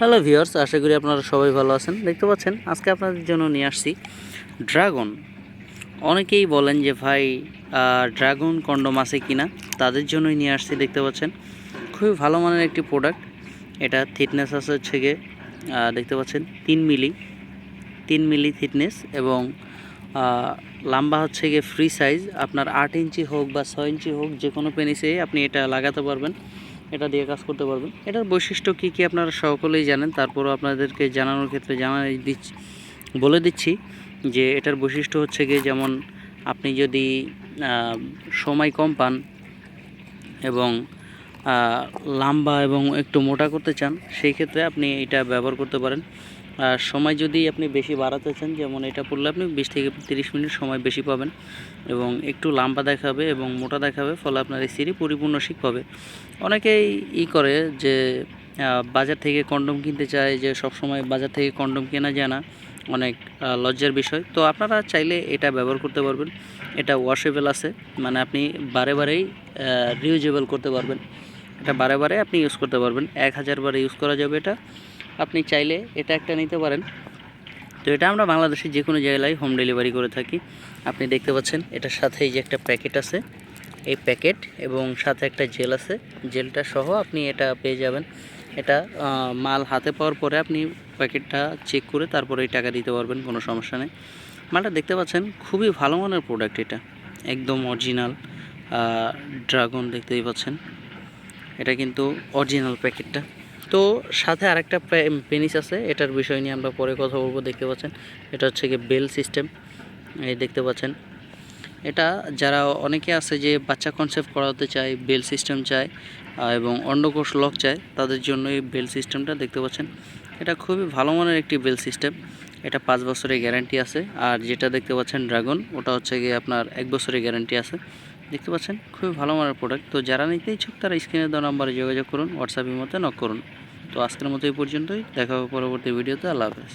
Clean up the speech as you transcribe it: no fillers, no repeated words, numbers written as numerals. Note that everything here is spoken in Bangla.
হ্যালো ভিউয়ার্স, আশা করি আপনারা সবাই ভালো আছেন। দেখতে পাচ্ছেন আজকে আপনাদের জন্য নিয়ে আসছি ড্রাগন। অনেকেই বলেন যে ভাই ড্রাগন কন্ডম আছে কিনা, তাদের জন্যই নিয়ে আসছি। দেখতে পাচ্ছেন খুবই ভালো মানের একটি প্রোডাক্ট। এটা থিকনেস আছে হচ্ছে গিয়ে দেখতে পাচ্ছেন 3 মিলি থিকনেস এবং লম্বা হচ্ছে গিয়ে ফ্রি সাইজ। আপনার 8 ইঞ্চি হোক বা 6 ইঞ্চি হোক, যে কোনো পেনিসে আপনি এটা লাগাতে পারবেন, এটা দিয়ে কাজ করতে পারবেন। এটার বৈশিষ্ট্য কী কী আপনারা সকলেই জানেন, তারপরও আপনাদেরকে জানানোর ক্ষেত্রে বলে দিচ্ছি যে এটার বৈশিষ্ট্য হচ্ছে গিয়ে, যেমন আপনি যদি সময় কম পান এবং লম্বা এবং একটু মোটা করতে চান, সেই ক্ষেত্রে আপনি এটা ব্যবহার করতে পারেন। আর সময় যদি আপনি বেশি বাড়াতে চান, যেমন এটা পড়লে আপনি 20 থেকে 30 মিনিট সময় বেশি পাবেন এবং একটু লম্বা দেখাবে এবং মোটা দেখাবে, ফলে আপনার স্ত্রী পরিপূর্ণ শিক পাবে। অনেকেই করে যে বাজার থেকে কন্ডম কিনতে চায়, যে সব সময় বাজার থেকে কন্ডম কেনা যায় না, অনেক লজ্জার বিষয়। তো আপনারা চাইলে এটা ব্যবহার করতে পারবেন। এটা ওয়াশেবল আছে, মানে আপনি বারে বারেই রিউজেবল করতে পারবেন। এটা বারে বারে আপনি ইউজ করতে পারবেন, 1000 বার ইউজ করা যাবে এটা। আপনি চাইলে এটা একটা নিতে পারেন। তো এটা আমরা বাংলাদেশের যে কোনো জায়গায় হোম ডেলিভারি করে থাকি। আপনি দেখতে পাচ্ছেন এটার সাথে এই যে একটা প্যাকেট আছে, এই প্যাকেট এবং সাথে একটা জেল আছে, জেলটা সহ আপনি এটা পেয়ে যাবেন। এটা মাল হাতে পাওয়ার পরে আপনি প্যাকেটটা চেক করে তারপরে এই টাকা দিতে পারবেন, কোনো সমস্যা নেই। মালটা দেখতে পাচ্ছেন খুবই ভালো মানের প্রোডাক্ট, এটা একদম অরিজিনাল ড্রাগন। দেখতেই পাচ্ছেন এটা কিন্তু অরিজিনাল প্যাকেটটা। তো সাথে আরেকটা পেনিস আছে, এটার বিষয় নিয়ে আমরা পরে কথা বলবো। দেখতে পাচ্ছেন এটা হচ্ছে গিয়ে বেল সিস্টেম। এই দেখতে পাচ্ছেন এটা যারা অনেকে আছে যে বাচ্চা কনসেপ্ট করাতে চায়, বেল সিস্টেম চায় এবং অন্ডকোষ লক চায়, তাদের জন্য এই বেল সিস্টেমটা। দেখতে পাচ্ছেন এটা খুবই ভালো মানের একটি বেল সিস্টেম। এটা 5 বছরের গ্যারান্টি আছে। আর যেটা দেখতে পাচ্ছেন ড্রাগন, ওটা হচ্ছে গিয়ে আপনার 1 বছরের গ্যারান্টি আছে। দেখতে পাচ্ছেন খুবই ভালো মানের প্রোডাক্ট। তো যারা নিতে ইচ্ছুক তারা স্ক্রিনে দেওয়া নাম্বারে যোগাযোগ করুন, হোয়াটসঅ্যাপের মধ্যে নক করুন। তো আজকের মতো এই পর্যন্তই, দেখা হবে পরবর্তী ভিডিওতে। আল্লাহ হাফেজ।